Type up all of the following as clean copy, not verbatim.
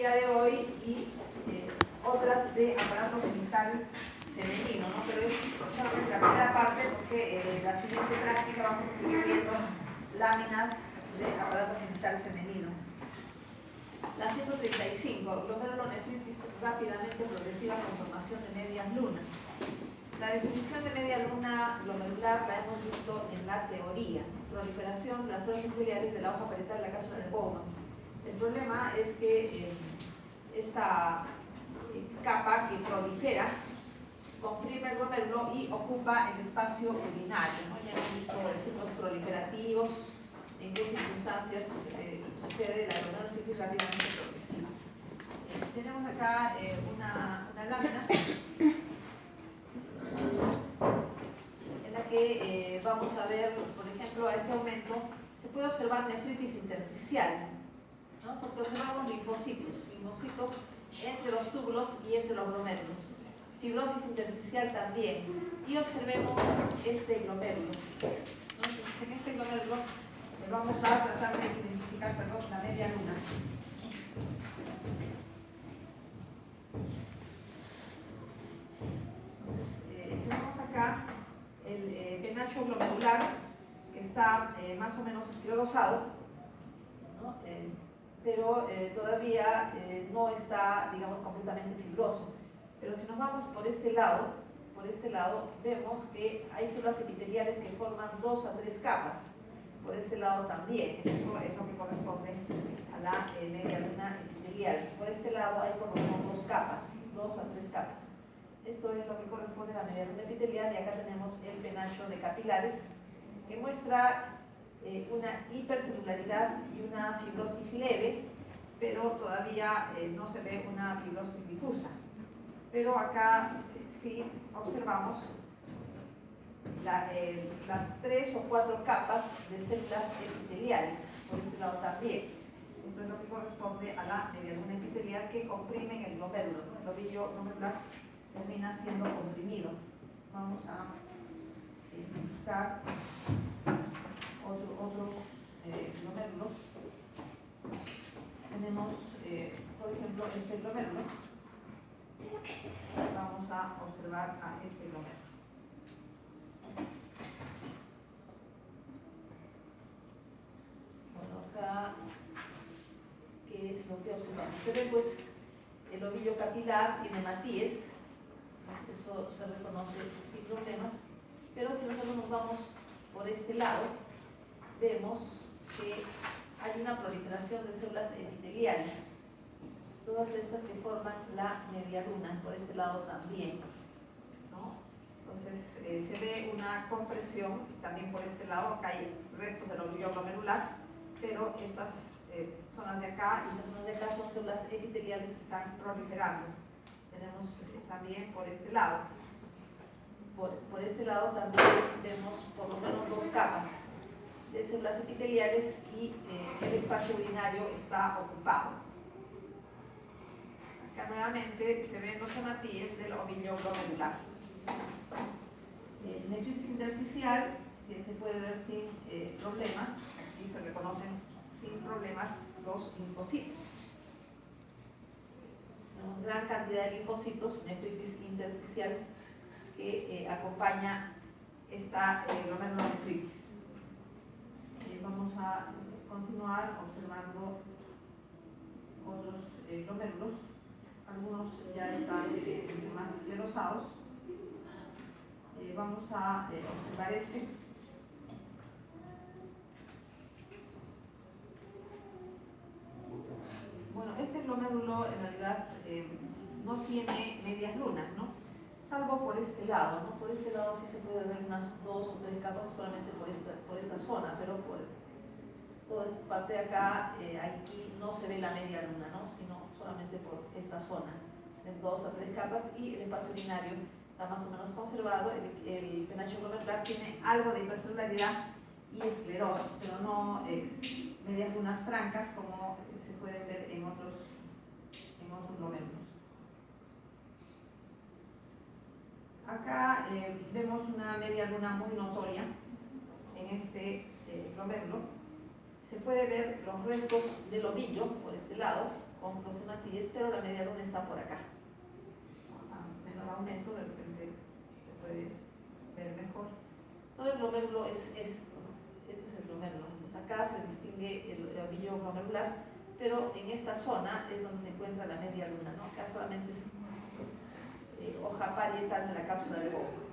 día de hoy y otras de aparato genital femenino, ¿no? Pero es solamente la primera parte porque la siguiente práctica vamos a seguir viendo láminas de aparato genital femenino. La 135, glomerulonefritis rápidamente progresiva con formación de medias lunas. La definición de media luna glomerular la hemos visto en la teoría. Proliferación de las células epiteliales de la hoja parietal de la cápsula de Bowman. El problema es que esta capa que prolifera comprime el glomérulo y ocupa el espacio urinario, ¿no? Ya hemos visto estímulos proliferativos, en qué circunstancias sucede la glomerulonefritis rápidamente progresiva. Tenemos acá una lámina en la que vamos a ver, por ejemplo, a este aumento se puede observar nefritis intersticial, ¿no? Porque observamos linfocitos entre los túbulos y entre los glomérulos. Fibrosis intersticial también. Y observemos este glomérulo. Entonces, en este glomérulo vamos a tratar de identificar, la media luna. Tenemos acá el penacho glomerular que está más o menos esclerosado, ¿no? Pero todavía no está, digamos, completamente fibroso. Pero si nos vamos por este lado, vemos que hay células epiteliales que forman 2 a 3 capas. Por este lado también, eso es lo que corresponde a la media luna epitelial. Por este lado hay por lo menos 2 capas, 2 a 3 capas. Esto es lo que corresponde a la media luna epitelial y acá tenemos el penacho de capilares que muestra una hipercelularidad y una fibrosis leve, pero todavía no se ve una fibrosis difusa. Pero acá sí observamos las 3 o 4 capas de células epiteliales, por este lado también. Esto es lo que corresponde a la media luna epitelial que comprimen el glomérulo, ¿no? El ovillo glomerular termina siendo comprimido. Vamos a buscar otros glomérulos. Tenemos, por ejemplo, este glomérulo. Vamos a observar a este glomérulo. Bueno, acá, ¿qué es lo que observamos? Se ve pues el ovillo capilar, tiene matíes, eso se reconoce sin problemas, pero si nosotros nos vamos por este lado, vemos que hay una proliferación de células epiteliales, todas estas que forman la media luna, por este lado también, ¿no? Entonces se ve una compresión también por este lado, acá hay restos del ovillo glomerular, pero estas zonas de acá y estas zonas de acá son células epiteliales que están proliferando. Tenemos también por este lado. Por este lado también vemos por lo menos 2 capas de células epiteliales y el espacio urinario está ocupado. Acá nuevamente se ven los hematíes del ovillo glomerular. Nefritis intersticial, que se puede ver sin problemas, aquí se reconocen sin problemas los linfocitos. Una gran cantidad de linfocitos, nefritis intersticial, que acompaña esta glomerulonefritis. Vamos a continuar observando otros glomérulos. Algunos ya están más esclerosados. Vamos a observar este. Bueno, este glomérulo en realidad no tiene medias lunas, ¿no? Salvo por este lado, ¿no? Por este lado sí se puede ver unas 2 o 3 capas solamente por esta zona, pero por toda esta parte de acá, aquí no se ve la media luna, ¿no? Sino solamente por esta zona, de 2 a 3 capas, y el espacio urinario está más o menos conservado. El penacho glomerular tiene algo de hipercelularidad y esclerosis, pero no medias lunas francas como se pueden ver en otros glomérulos. Acá vemos una media luna muy notoria en este glomérulo. Se puede ver los restos del ovillo por este lado, con los hematíes, pero la media luna está por acá. A menor aumento, de repente se puede ver mejor. Todo el glomérulo es esto, ¿no? Esto es el glomérulo. Pues acá se distingue el ovillo glomerular, pero en esta zona es donde se encuentra la media luna, ¿no? Acá solamente es hoja parietal de la cápsula de Bowman.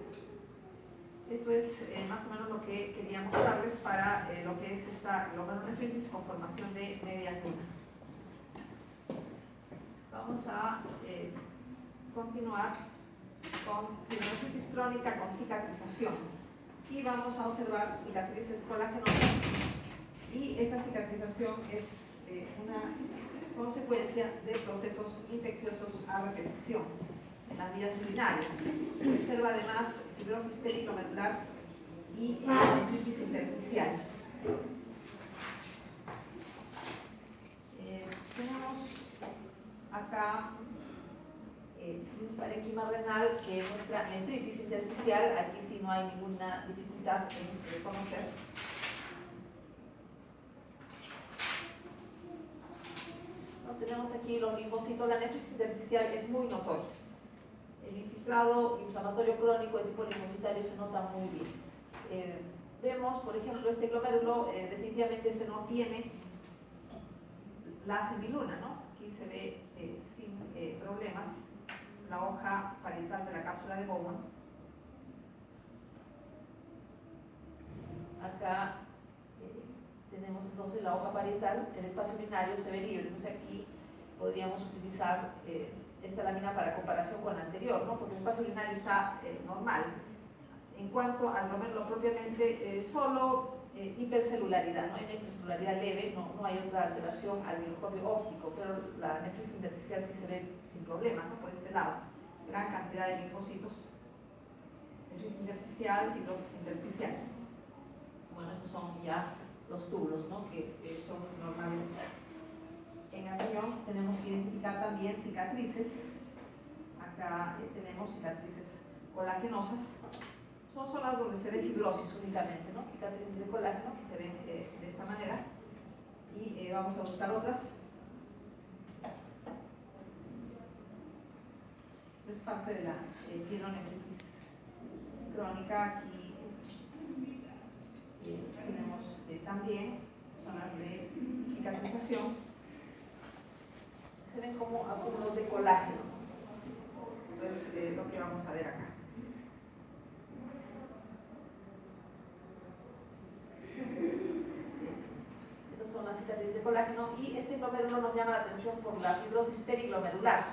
Esto es más o menos lo que quería mostrarles para lo que es esta glomerulonefritis con formación de medias lunas. Vamos a continuar con glomerulonefritis crónica con cicatrización. Y vamos a observar cicatrices colagenosas. Y esta cicatrización es una consecuencia de procesos infecciosos a repetición en las vías urinarias. Se observa además fibrosis periglomerular y nefritis intersticial. Tenemos acá un parénquima renal que muestra nefritis intersticial. Aquí sí no hay ninguna dificultad en reconocer. Tenemos aquí los linfocitos. La nefritis intersticial es muy notoria. El infiltrado inflamatorio crónico de tipo linfocitario se nota muy bien. Vemos, por ejemplo, este glomérulo, definitivamente este no tiene la semiluna, ¿no? Aquí se ve sin problemas la hoja parietal de la cápsula de Bowman. Acá tenemos entonces la hoja parietal, el espacio urinario se ve libre, entonces aquí podríamos utilizar esta lámina para comparación con la anterior, ¿no? Porque el espacio urinario está normal. En cuanto al glomérulo propiamente, solo hipercelularidad, no hay una hipercelularidad leve, no hay otra alteración al microscopio óptico, pero la nefritis intersticial sí se ve sin problema, ¿no? Por este lado, gran cantidad de linfocitos, nefritis intersticial, fibrosis intersticial. Bueno, estos son ya los túbulos, ¿no? que son normales. En el riñón tenemos que identificar también cicatrices. Acá tenemos cicatrices colagenosas. Son zonas donde se ve fibrosis únicamente, ¿no? Cicatrices de colágeno que se ven de esta manera. Y vamos a buscar otras. Es parte de la pielonefritis crónica. Aquí tenemos también zonas de cicatrización. Se ven como acúmulos de colágeno. Entonces, lo que vamos a ver acá. Estas son las cicatrices de colágeno y este glomérulo nos llama la atención por la fibrosis periglomerular.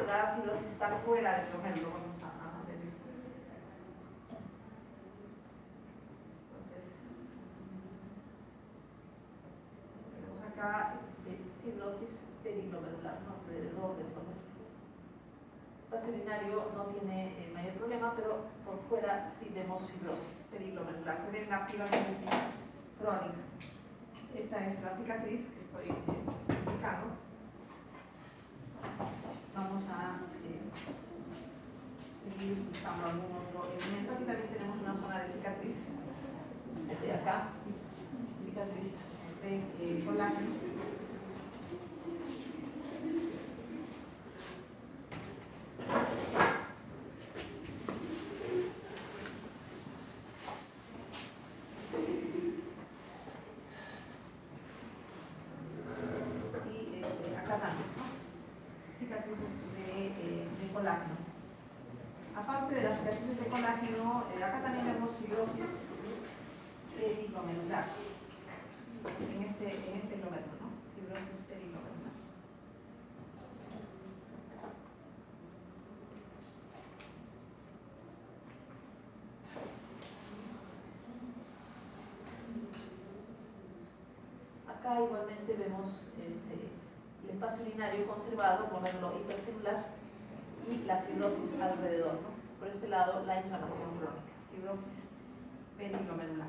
La fibrosis está fuera del glomérulo. Vamos a ver eso. Entonces, tenemos acá fibrosis periglomerular, ¿no? Alrededor del glomérulo. El espacio urinario no tiene mayor problema, pero por fuera sí vemos fibrosis periglomerular. Se ve en la pielonefritis crónica. Esta es la cicatriz que estoy indicando. Vamos a seguir buscando algún otro elemento. Aquí también tenemos una zona de cicatriz. De acá, cicatriz de colágeno. Aparte de las cicatrices de colágeno, acá también vemos fibrosis periglomerular en este glomérulo, ¿no? Fibrosis periglomerular. Acá igualmente vemos el espacio urinario conservado, glomérulo hipercelular y la fibrosis alrededor, ¿no? Por este lado, la inflamación crónica, fibrosis periglomerular.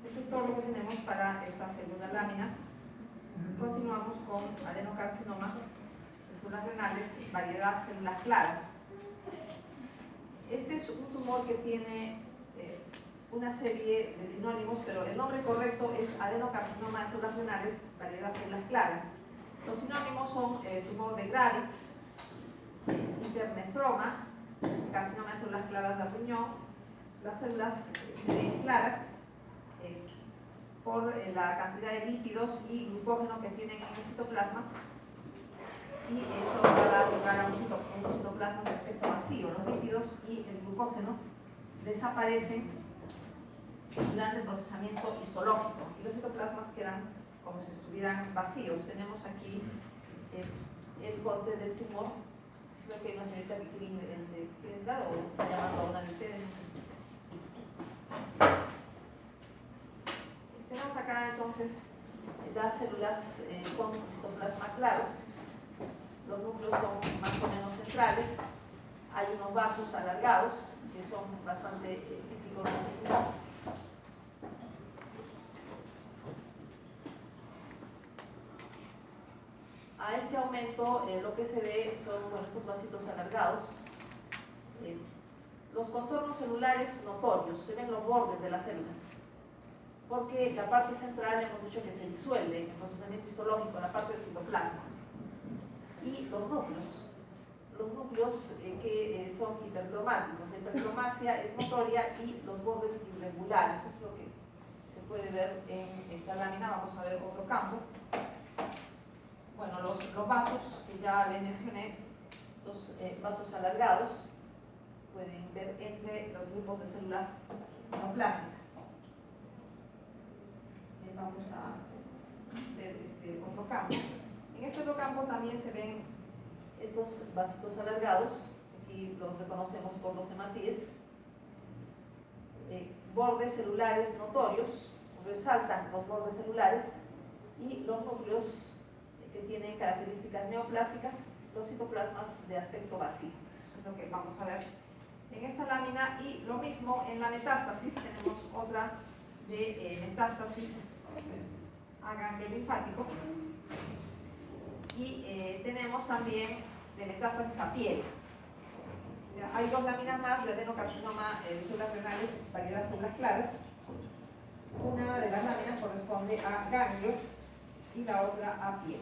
Esto es todo lo que tenemos para esta segunda lámina. Continuamos con adenocarcinoma de células renales, variedad células claras. Este es un tumor que tiene una serie de sinónimos, pero el nombre correcto es adenocarcinoma de células renales, variedad células claras. Los sinónimos son tumor de Gravitz, internefroma, carcinoma de células claras del riñón. Las células se ven claras por la cantidad de lípidos y glucógeno que tienen en el citoplasma, y eso va a dar lugar a un citoplasma de aspecto vacío. Los lípidos y el glucógeno desaparecen durante el procesamiento histológico y los citoplasmas quedan como si estuvieran vacíos. Tenemos aquí el corte del tumor. Creo que hay una señorita que quiere dar o está llamando a una de ustedes. Tenemos acá entonces las células con citoplasma claro. Los núcleos son más o menos centrales. Hay unos vasos alargados que son bastante típicos de este tumor. A este aumento lo que se ve son estos vasitos alargados. Los contornos celulares notorios, se ven los bordes de las células, porque la parte central hemos dicho que se disuelve en el procesamiento histológico, en la parte del citoplasma. Y los núcleos que son hipercromáticos. La hipercromasia es notoria y los bordes irregulares, es lo que se puede ver en esta lámina. Vamos a ver otro campo. Bueno, los vasos que ya les mencioné, los vasos alargados, pueden ver entre los grupos de células neoplásicas. Vamos a ver otro campo. En este otro campo también se ven estos vasitos alargados, aquí los reconocemos por los hematíes, bordes celulares notorios, resaltan los bordes celulares, y los núcleos que tienen características neoplásicas, los citoplasmas de aspecto vacío. Eso es lo que vamos a ver en esta lámina. Y lo mismo en la metástasis, tenemos otra de metástasis a ganglio linfático, y tenemos también de metástasis a piel. Hay dos láminas más de adenocarcinoma de células renales, variedad de células claras. Una de las láminas corresponde a ganglio y la otra a piel.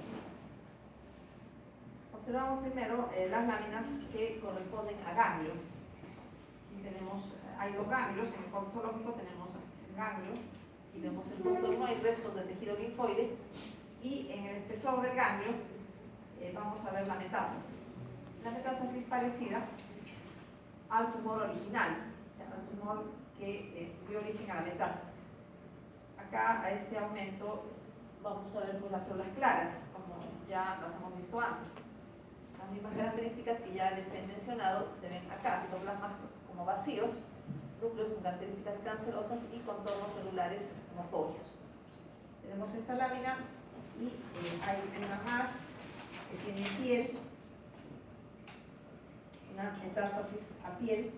Observamos primero las láminas que corresponden a ganglio. Hay dos ganglios. En el corte histológico tenemos el ganglio y vemos el contorno, hay restos de tejido linfoide, y en el espesor del ganglio vamos a ver la metástasis. La metástasis parecida al tumor original, al tumor que dio origen a la metástasis. Acá, a este aumento, vamos a ver las células claras, como ya las hemos visto antes. Las mismas características que ya les he mencionado se ven acá: citoplasmas como vacíos, núcleos con características cancerosas y contornos celulares notorios. Tenemos esta lámina y hay una más que tiene piel, una metástasis a piel.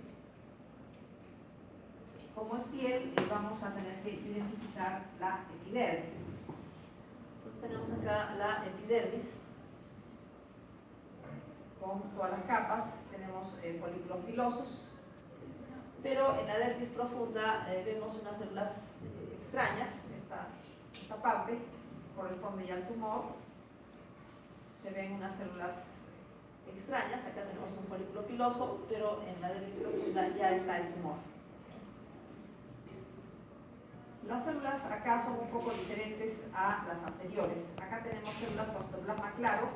Como es piel, vamos a tener que identificar la epidermis. Entonces tenemos acá la epidermis con todas las capas. Tenemos folículos pilosos, pero en la dermis profunda vemos unas células extrañas. Esta parte corresponde ya al tumor. Se ven unas células extrañas. Acá tenemos un folículo piloso, pero en la dermis profunda ya está el tumor. Las células acá son un poco diferentes a las anteriores. Acá tenemos células con citoplasma claro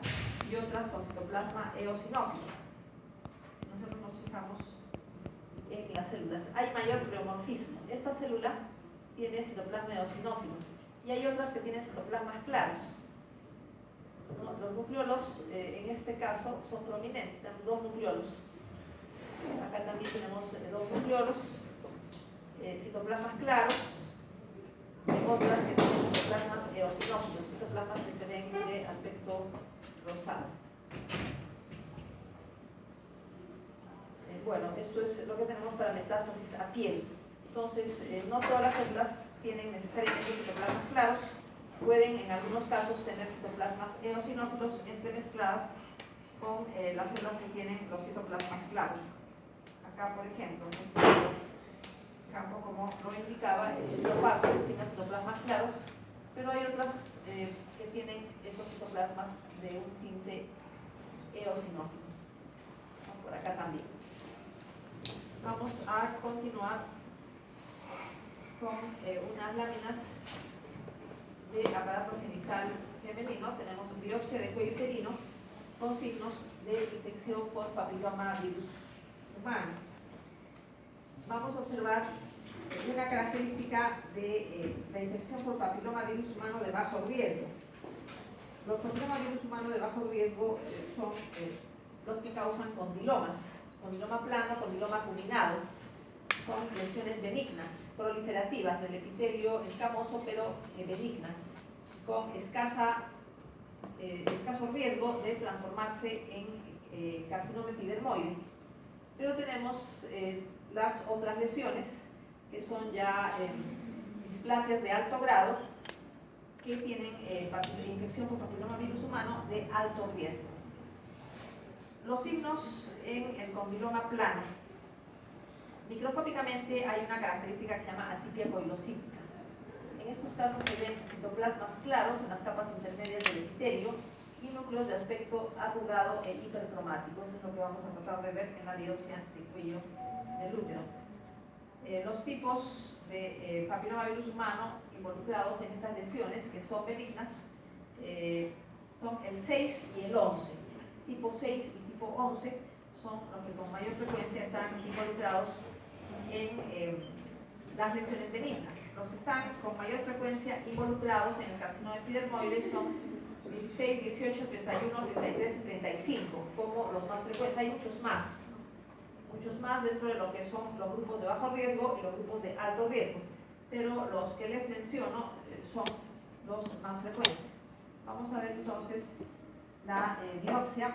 y otras con citoplasma eosinófilo. Si nosotros nos fijamos en las células, hay mayor pleomorfismo. Esta célula tiene citoplasma eosinófilo y hay otras que tienen citoplasmas claros. Los nucleolos, en este caso, son prominentes. Tenemos dos nucleolos. Acá también tenemos dos nucleolos, citoplasmas claros, otras que tienen citoplasmas eosinófilos, citoplasmas que se ven de aspecto rosado. Bueno, esto es lo que tenemos para metástasis a piel. Entonces, no todas las células tienen necesariamente citoplasmas claros. Pueden en algunos casos tener citoplasmas eosinófilos entremezcladas con las células que tienen los citoplasmas claros. Acá, por ejemplo, en este campo, como lo indicaba, esta parte tiene citoplasmas claros, pero hay otras que tienen estos citoplasmas de un tinte eosinófilo. Por acá también. Vamos a continuar con unas láminas de aparato genital femenino. Tenemos biopsia de cuello uterino con signos de infección por papilomavirus humano. Vamos a observar una característica de la infección por papilomavirus humano de bajo riesgo. Los papilomavirus humanos de bajo riesgo son los que causan condilomas, condiloma plano, condiloma acuminado. Son lesiones benignas, proliferativas del epitelio escamoso, pero benignas, con escaso riesgo de transformarse en carcinoma epidermoide. Pero tenemos las otras lesiones, que son ya displasias de alto grado, que tienen infección por papilomavirus humano de alto riesgo. Los signos en el condiloma plano. Microscópicamente hay una característica que se llama atipia coilocítica. En estos casos se ven citoplasmas claros en las capas intermedias del epitelio y núcleos de aspecto arrugado e hipercromático. Eso es lo que vamos a tratar de ver en la biopsia del cuello del útero. Los tipos de papilomavirus humano involucrados en estas lesiones, que son benignas, son el 6 y el 11. Tipo 6 y tipo 11 son los que con mayor frecuencia están involucrados en las lesiones benignas. Los que están con mayor frecuencia involucrados en el carcinoma epidermoide son 16, 18, 31, 33 y 35, como los más frecuentes. Hay muchos más dentro de lo que son los grupos de bajo riesgo y los grupos de alto riesgo, pero los que les menciono son los más frecuentes. Vamos a ver entonces la biopsia.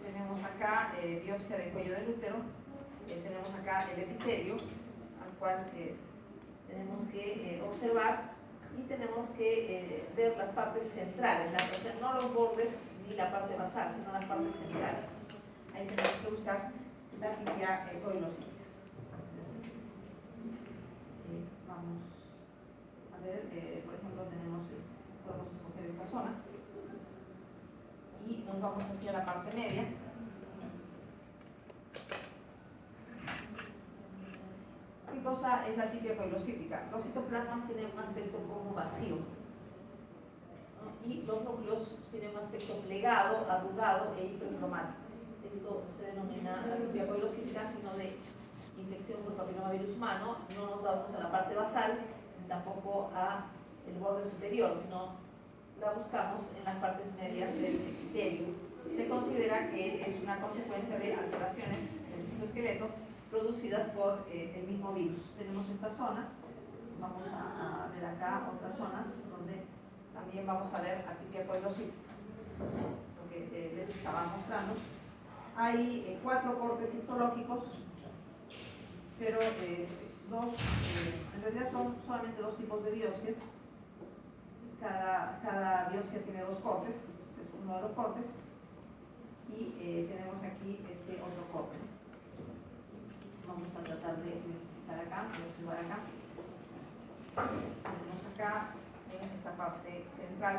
Tenemos acá biopsia de cuello del útero, tenemos acá el epitelio, al cual tenemos que observar, y tenemos que ver las partes centrales, o sea, no los bordes ni la parte basal, sino las partes centrales. Ahí tenemos que buscar la atipia coilocítica. Entonces, vamos a ver, por ejemplo, podemos escoger esta zona y nos vamos hacia la parte media. ¿Qué cosa es la atipia coilocítica? Los citoplasmas tienen un aspecto como vacío, ¿no? Y los núcleos tienen un aspecto plegado, arrugado e hipercromático. Esto se denomina atipia coilocítica, sino de infección por papilomavirus humano. No nos vamos a la parte basal, ni tampoco a el borde superior, sino la buscamos en las partes medias del epitelio. Se considera que es una consecuencia de alteraciones en el citoesqueleto producidas por el mismo virus. Tenemos estas zonas, vamos a ver acá otras zonas donde también vamos a ver atipia coilocítica, lo que les estaba mostrando. Hay 4 cortes histológicos, pero en realidad son solamente 2 tipos de biopsias. Cada biopsia tiene 2 cortes, este es uno de los cortes, y tenemos aquí este otro corte. Vamos a tratar de identificar acá, de observar acá. Tenemos acá en esta parte central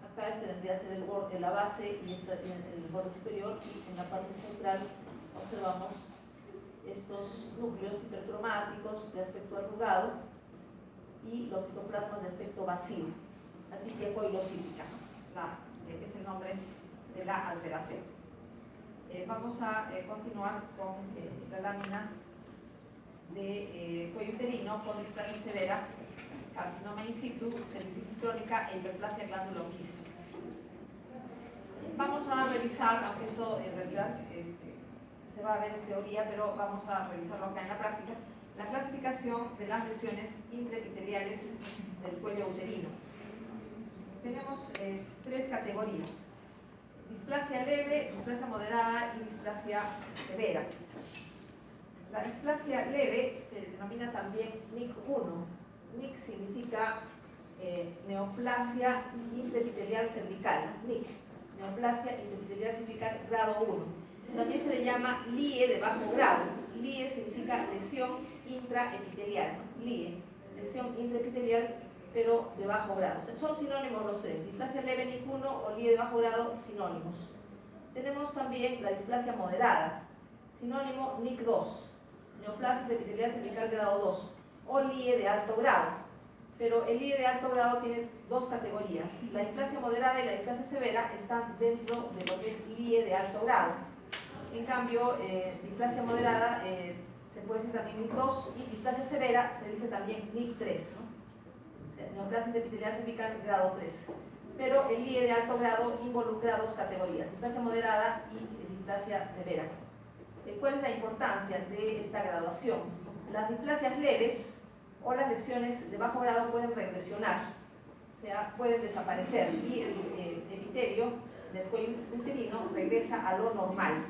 acá este vendría a ser el borde, la base, y el borde superior, y en la parte central observamos estos núcleos hipercromáticos de aspecto arrugado y los citoplasmas de aspecto vacío, atipia coilocítica, es el nombre de la alteración. Vamos a continuar con la lámina de cuello uterino con displasia severa, carcinoma in situ, cervicitis crónica e hiperplasia glandulonquística. Vamos a revisar, aunque esto en realidad se va a ver en teoría, pero vamos a revisarlo acá en la práctica, la clasificación de las lesiones intraepiteliales del cuello uterino. Tenemos 3 categorías: displasia leve, displasia moderada y displasia severa. La displasia leve se denomina también NIC1. NIC significa neoplasia intraepitelial cervical, NIC, neoplasia intraepitelial cervical grado 1. También se le llama LIE de bajo grado, LIE significa lesión intraepitelial, ¿no? LIE, lesión intraepitelial, pero de bajo grado. O sea, son sinónimos los tres: displasia leve NIC1 o LIE de bajo grado, sinónimos. Tenemos también la displasia moderada, sinónimo NIC2, neoplasia intraepitelial cervical grado 2, o LIE de alto grado. Pero el LIE de alto grado tiene dos categorías. La displasia moderada y la displasia severa están dentro de lo que es LIE de alto grado. En cambio, displasia moderada se puede decir también NIC2, y displasia severa se dice también NIC3, ¿no? Neoplasia intraepitelial cervical grado 3. Pero el LIE de alto grado involucra dos categorías: displasia moderada y displasia severa. ¿Cuál es la importancia de esta graduación? Las displasias leves o las lesiones de bajo grado pueden regresionar, o sea, pueden desaparecer, y el epitelio del cuello uterino regresa a lo normal.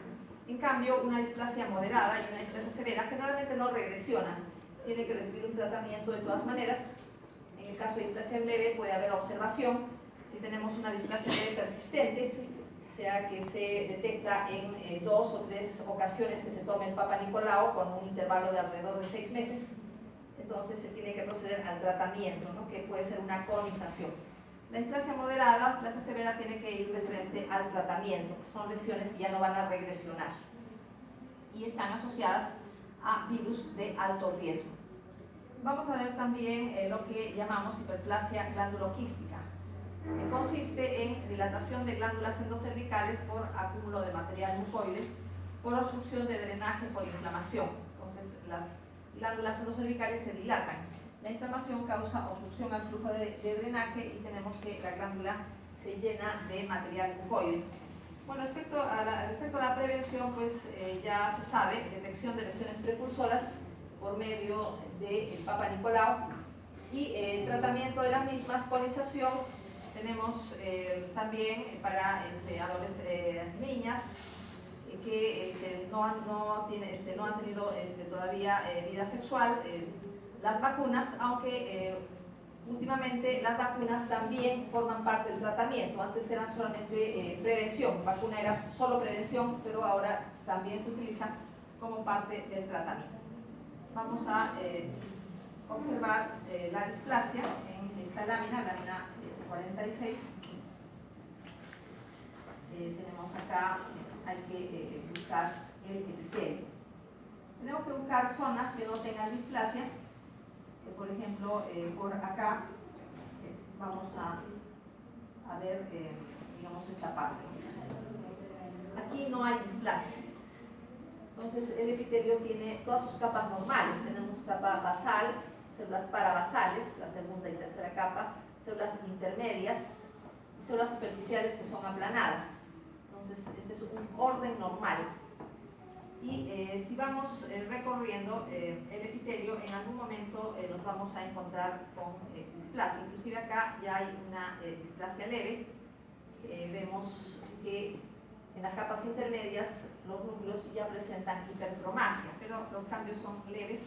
En cambio, una displasia moderada y una displasia severa generalmente no regresiona, tiene que recibir un tratamiento de todas maneras. En el caso de displasia leve puede haber observación. Si tenemos una displasia leve persistente, o sea que se detecta en 2 o 3 ocasiones que se tome el Papa Nicolau con un intervalo de alrededor de 6 meses, entonces se tiene que proceder al tratamiento, ¿no? Que puede ser una colonización. La displasia moderada, la displasia severa, tiene que ir de frente al tratamiento. Son lesiones que ya no van a regresionar y están asociadas a virus de alto riesgo. Vamos a ver también lo que llamamos hiperplasia glanduloquística, que consiste en dilatación de glándulas endocervicales por acúmulo de material mucoide, por obstrucción de drenaje, por inflamación. Entonces, las glándulas endocervicales se dilatan. La inflamación causa obstrucción al flujo de drenaje y tenemos que la glándula se llena de material mucoide. Bueno, respecto a la prevención, pues ya se sabe: detección de lesiones precursoras por medio del Papa Nicolau, y tratamiento de las mismas, colonización. Tenemos también para niñas que no han tenido todavía vida sexual, las vacunas, aunque últimamente las vacunas también forman parte del tratamiento. Antes eran solamente prevención, vacuna era solo prevención, pero ahora también se utilizan como parte del tratamiento. Vamos a observar la displasia en esta lámina 46. Tenemos acá, hay que buscar el epitelio. Tenemos que buscar zonas que no tengan displasia. Por ejemplo, por acá vamos a ver, digamos, esta parte. Aquí no hay displasia. Entonces, el epitelio tiene todas sus capas normales. Tenemos capa basal, células parabasales, la segunda y tercera capa, células intermedias y células superficiales que son aplanadas. Entonces, este es un orden normal. Y si vamos recorriendo el epitelio, en algún momento nos vamos a encontrar con displasia. Inclusive acá ya hay una displasia leve. Vemos que en las capas intermedias los núcleos ya presentan hipercromasia, pero los cambios son leves.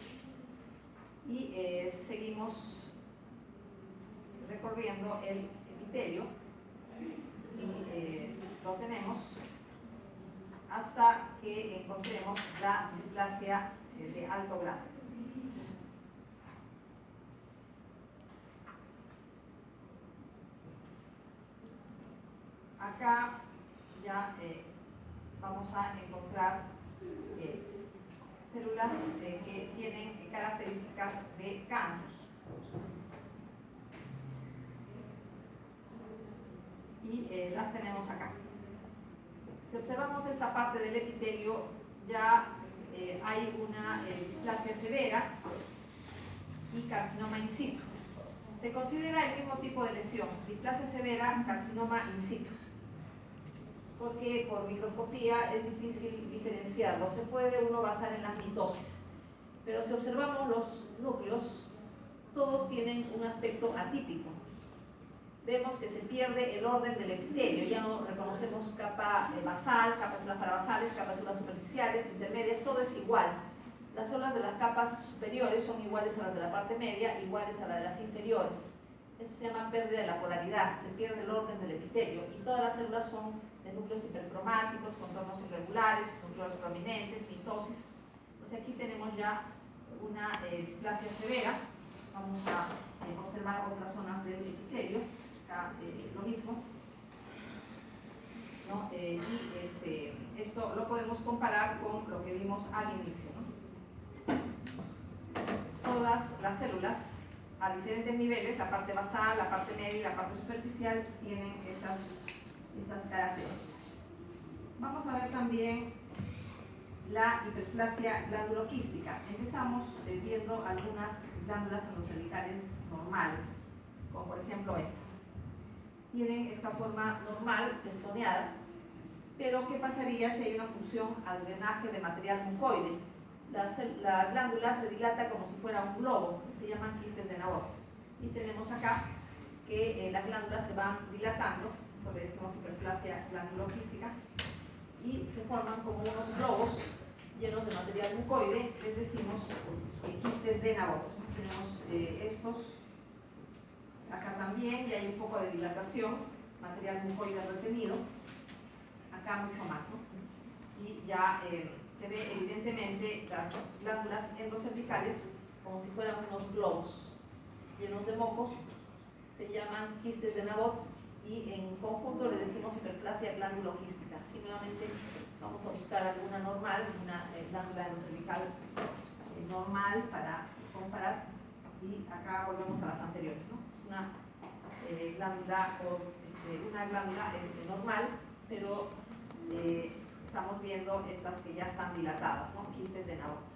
Y seguimos recorriendo el epitelio y lo tenemos hasta que encontremos la displasia de alto grado. Acá ya vamos a encontrar células que tienen características de cáncer. Y las tenemos acá. Si observamos esta parte del epitelio, ya hay una displasia severa y carcinoma in situ. Se considera el mismo tipo de lesión: displasia severa, carcinoma in situ, porque por microscopía es difícil diferenciarlo. Se puede uno basar en las mitosis, pero si observamos los núcleos, todos tienen un aspecto atípico. Vemos que se pierde el orden del epitelio, ya no reconocemos capa basal, capas de células parabasales, capas de células superficiales, intermedias, todo es igual. Las células de las capas superiores son iguales a las de la parte media, iguales a las de las inferiores. Eso se llama pérdida de la polaridad, se pierde el orden del epitelio, y todas las células son de núcleos hipercromáticos, contornos irregulares, núcleos prominentes, mitosis. Entonces aquí tenemos ya una displasia severa. Vamos a observar otras zonas del epitelio. Acá lo mismo, ¿no? Esto lo podemos comparar con lo que vimos al inicio, ¿no? Todas las células a diferentes niveles, la parte basal, la parte media y la parte superficial, tienen estas características. Vamos a ver también la hipersplasia glanduloquística. Empezamos viendo algunas glándulas endocervicales normales, como por ejemplo estas. Tienen esta forma normal, estoneada, pero ¿qué pasaría si hay una función al drenaje de material mucoide? La glándula se dilata como si fuera un globo, que se llaman quistes de Naboth. Y tenemos acá que las glándulas se van dilatando, lo que decimos hiperplasia glanduloquística, y se forman como unos globos llenos de material mucoide, les decimos quistes de Naboth. Tenemos estos acá también, y hay un poco de dilatación, material mucoide retenido, acá mucho más, ¿no? Y ya se ve evidentemente las glándulas endocervicales como si fueran unos globos llenos de moco, se llaman quistes de Naboth, y en conjunto le decimos hiperplasia glanduloquística. Y nuevamente vamos a buscar alguna normal, una glándula endocervical normal para comparar, y acá volvemos a las anteriores, ¿no? Es una glándula normal, pero estamos viendo estas que ya están dilatadas, ¿no? Quistes de Naboth.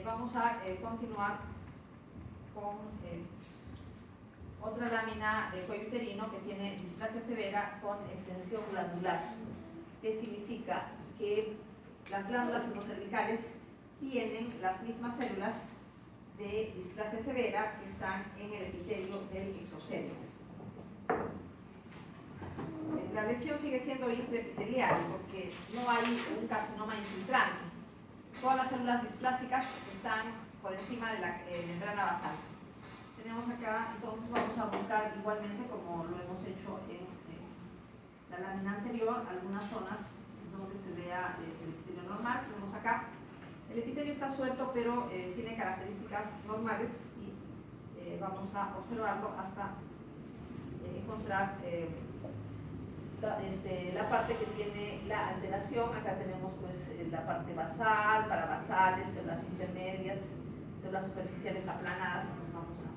Vamos a continuar con otra lámina de cuello uterino que tiene displasia severa con extensión glandular, que significa que las glándulas endocervicales tienen las mismas células de displasia severa que están en el epitelio del exocérvix. La lesión sigue siendo intraepitelial porque no hay un carcinoma infiltrante. Todas las células displásicas están por encima de la membrana basal. Tenemos acá, entonces vamos a buscar igualmente, como lo hemos hecho en la lámina anterior, algunas zonas donde se vea el epitelio normal. Tenemos acá, el epitelio está suelto, pero tiene características normales, y vamos a observarlo hasta encontrar la parte que tiene la alteración. Acá tenemos pues la parte basal, parabasales, células intermedias, células superficiales aplanadas. Pues vamos a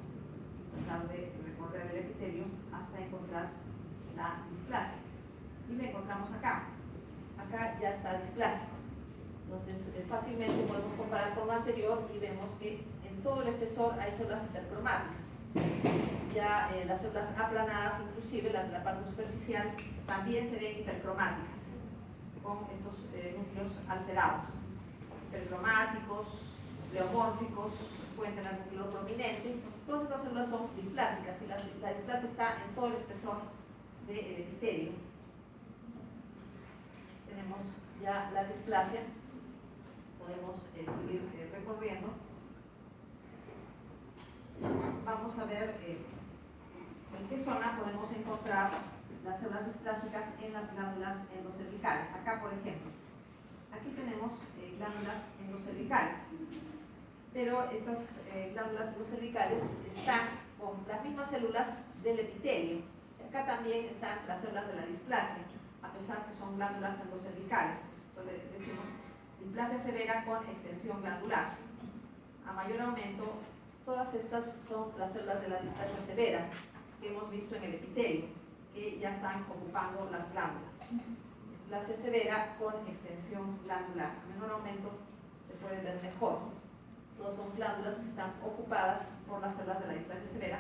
tratar de recorrer el epitelio hasta encontrar la displasia, y la encontramos acá. Acá ya está displásico. Entonces fácilmente podemos comparar con lo anterior y vemos que en todo el espesor hay células hipercromáticas. Ya las células aplanadas, inclusive las de la parte superficial, también se ven hipercromáticas, con estos núcleos alterados. Hipercromáticos, pleomórficos, pueden tener núcleo prominente. Pues, todas estas células son displásicas, y la displasia está en todo el espesor del epitelio. Tenemos ya la displasia, podemos seguir recorriendo. Vamos a ver en qué zona podemos encontrar las células displásicas en las glándulas endocervicales. Acá, por ejemplo, aquí tenemos glándulas endocervicales, pero estas glándulas endocervicales están con las mismas células del epitelio. Acá también están las células de la displasia, a pesar que son glándulas endocervicales. Entonces decimos displasia severa con extensión glandular. A mayor aumento, todas estas son las células de la displasia severa que hemos visto en el epitelio, que ya están ocupando las glándulas. Displasia severa con extensión glandular. A menor aumento se puede ver mejor. Todas son glándulas que están ocupadas por las células de la displasia severa,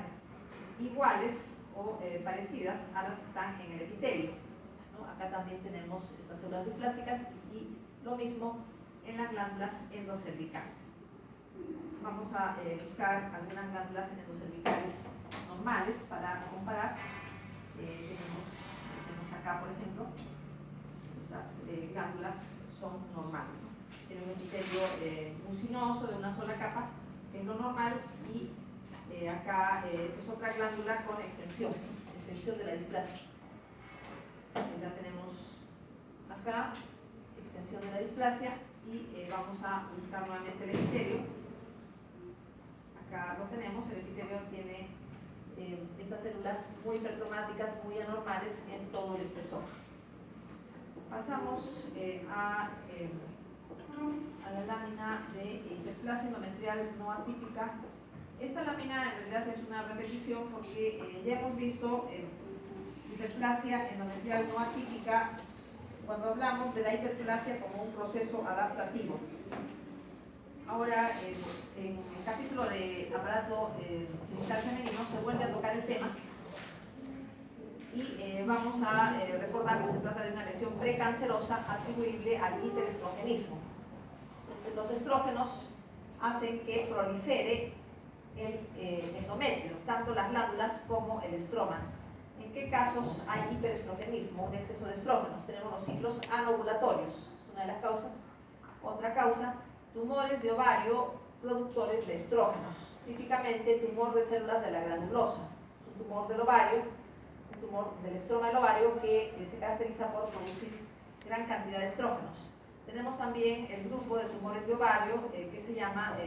iguales o parecidas a las que están en el epitelio, ¿no? Acá también tenemos estas células displásicas, y lo mismo en las glándulas endocervicales. Vamos a buscar algunas glándulas endocervicales normales para comparar. Tenemos acá, por ejemplo, estas glándulas son normales, ¿no? Tienen un epitelio mucinoso de una sola capa, que es lo normal, y acá es otra glándula con extensión de la displasia. Ya tenemos acá extensión de la displasia, y vamos a buscar nuevamente el epitelio. Acá lo tenemos, el epitelio tiene estas células muy hipercromáticas, muy anormales en todo el espesor. Pasamos a la lámina de hiperplasia endometrial no atípica. Esta lámina en realidad es una repetición porque ya hemos visto hiperplasia endometrial no atípica cuando hablamos de la hiperplasia como un proceso adaptativo. Ahora, en el capítulo de aparato genital femenino se vuelve a tocar el tema y vamos a recordar que se trata de una lesión precancerosa atribuible al hiperestrogenismo. Entonces, los estrógenos hacen que prolifere el endometrio, tanto las glándulas como el estroma. ¿En qué casos hay hiperestrogenismo, un exceso de estrógenos? Tenemos los ciclos anovulatorios, es una de las causas. Otra causa, tumores de ovario productores de estrógenos, típicamente tumor de células de la granulosa, un tumor del ovario, un tumor del estroma del ovario que se caracteriza por producir gran cantidad de estrógenos. Tenemos también el grupo de tumores de ovario que se llama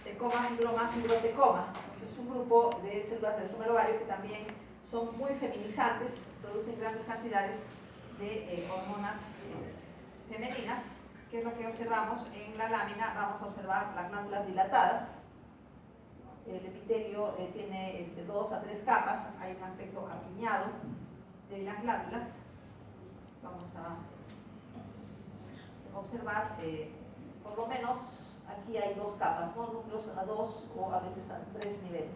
tecoma, fibroma, fibrotecoma. Es un grupo de células del estroma del ovario que también son muy feminizantes, producen grandes cantidades de hormonas femeninas, que es lo que observamos en la lámina. Vamos a observar las glándulas dilatadas. El epitelio tiene 2 a 3 capas, hay un aspecto apiñado de las glándulas. Vamos a observar, por lo menos aquí hay 2 capas, ¿no? Núcleos a 2 o a veces a 3 niveles.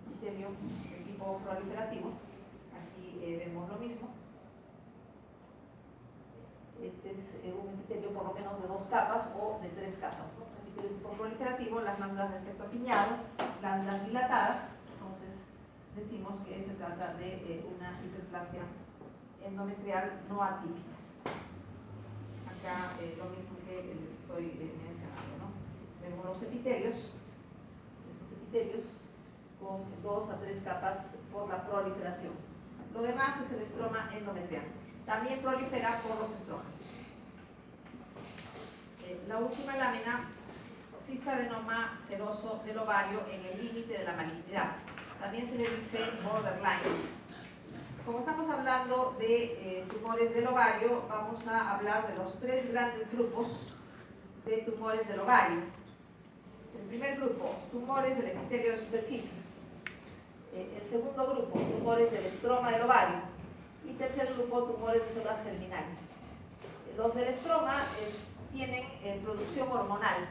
Epitelio de tipo proliferativo, aquí vemos lo mismo. Este es un epitelio por lo menos de 2 capas o de 3 capas, ¿no? El epitelio de tipo proliferativo, las glándulas de aspecto apiñado, glándulas dilatadas, entonces decimos que se trata de una hiperplasia endometrial no atípica. Acá lo mismo que les estoy mencionando, ¿no? Vemos los epitelios, estos epitelios con 2 a 3 capas por la proliferación. Lo demás es el estroma endometrial. También prolifera por los estrógenos. La última lámina, cistadenoma seroso del ovario en el límite de la malignidad. También se le dice borderline. Como estamos hablando de tumores del ovario, vamos a hablar de los 3 grandes grupos de tumores del ovario. El primer grupo, tumores del epitelio de superficie. El segundo grupo, tumores del estroma del ovario. Y tercer grupo, tumores de células germinales. Los del estroma tienen producción hormonal.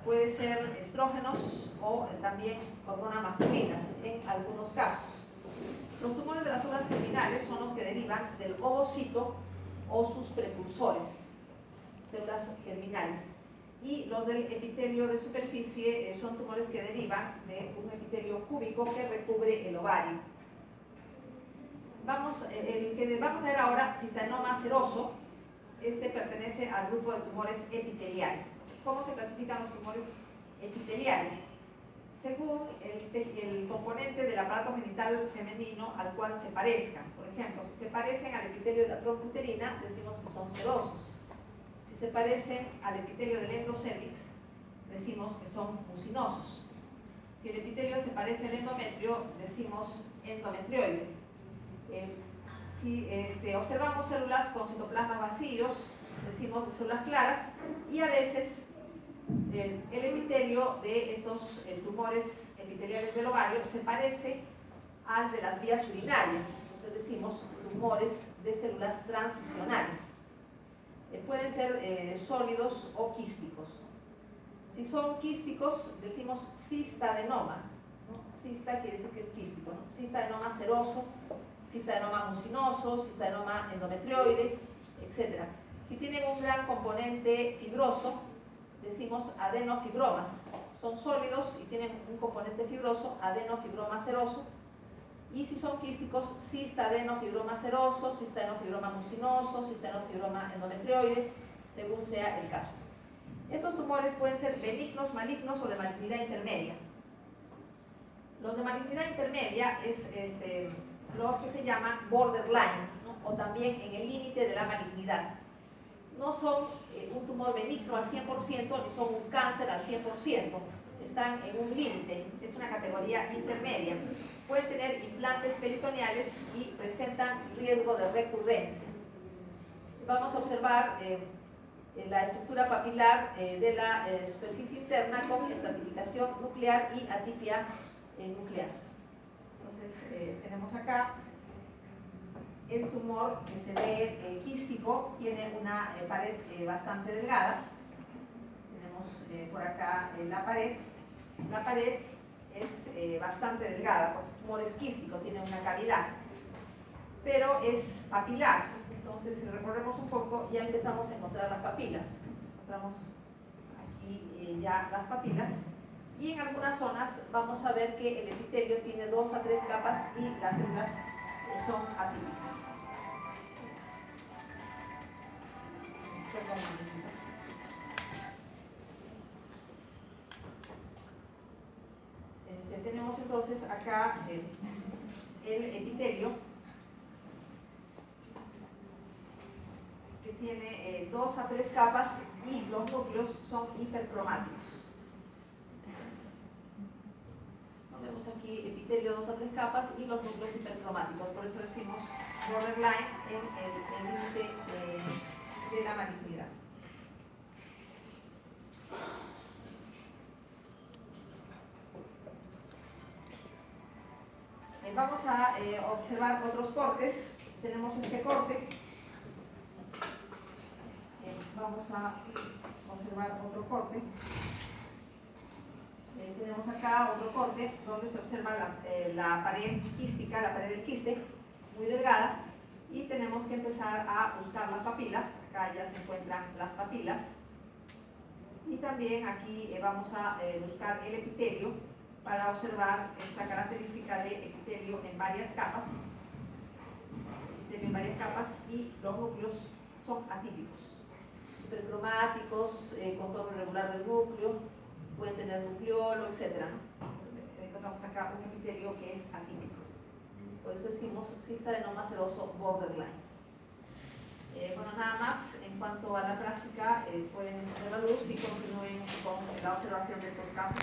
Puede ser estrógenos o también hormonas masculinas en algunos casos. Los tumores de las células germinales son los que derivan del ovocito o sus precursores, células germinales. Y los del epitelio de superficie son tumores que derivan de un epitelio cúbico que recubre el ovario. El que vamos a ver ahora, cistadenoma seroso, pertenece al grupo de tumores epiteliales. ¿Cómo se clasifican los tumores epiteliales? Según el componente del aparato genital femenino al cual se parezcan. Por ejemplo, si se parecen al epitelio de la trompa uterina, decimos que son serosos. Si se parecen al epitelio del endocervix, decimos que son mucinosos. Si el epitelio se parece al endometrio, decimos endometrioide. Si observamos células con citoplasmas vacíos, decimos de células claras, y a veces el epitelio de estos tumores epiteliales del ovario se parece al de las vías urinarias, entonces decimos tumores de células transicionales. Pueden ser sólidos o quísticos. Si son quísticos, decimos cistadenoma, ¿no? Cista quiere decir que es quístico, ¿no? Cistadenoma seroso, cistadenoma mucinoso, cistadenoma endometrioide, etc. Si tienen un gran componente fibroso, decimos adenofibromas. Son sólidos y tienen un componente fibroso, adenofibroma seroso. Y si son quísticos, cistaadenofibroma seroso, cistaadenofibroma mucinoso, cistaadenofibroma endometrioide, según sea el caso. Estos tumores pueden ser benignos, malignos o de malignidad intermedia. Los de malignidad intermedia es lo que se llama borderline, ¿no? O también en el límite de la malignidad. no son un tumor benigno al 100% ni son un cáncer al 100%, están en un límite, es una categoría intermedia. Pueden tener implantes peritoneales y presentan riesgo de recurrencia. Vamos a observar la estructura papilar de la superficie interna con estratificación nuclear y atipia nuclear. Entonces, tenemos acá el tumor que se ve quístico, tiene una pared bastante delgada. Tenemos por acá la pared. La pared es bastante delgada, porque el tumor es quístico, tiene una cavidad, pero es papilar. Entonces, si recorremos un poco, ya empezamos a encontrar las papilas. Encontramos aquí ya las papilas. Y en algunas zonas vamos a ver que el epitelio tiene 2 a 3 capas y las células son atípicas. Tenemos entonces acá el epitelio, que tiene 2 a 3 capas y los núcleos son hipercromáticos. Vemos aquí epitelio 2 a 3 capas y los núcleos hipercromáticos, por eso decimos borderline en el límite de la malignidad. Vamos a observar otros cortes. Tenemos este corte. Vamos a observar otro corte. Tenemos acá otro corte donde se observa la pared quística, la pared del quiste, muy delgada, y tenemos que empezar a buscar las papilas. Acá ya se encuentran las papilas, y también aquí vamos a buscar el epitelio para observar esta característica de epitelio en varias capas. Epitelio en varias capas, y los núcleos son atípicos, hipercromáticos, contorno irregular del núcleo, pueden tener nucleolo, etc. Encontramos acá un epitelio que es atípico. Por eso decimos cistadenoma seroso borderline. Bueno, nada más en cuanto a la práctica, pueden encender la luz y continúen con la observación de estos casos.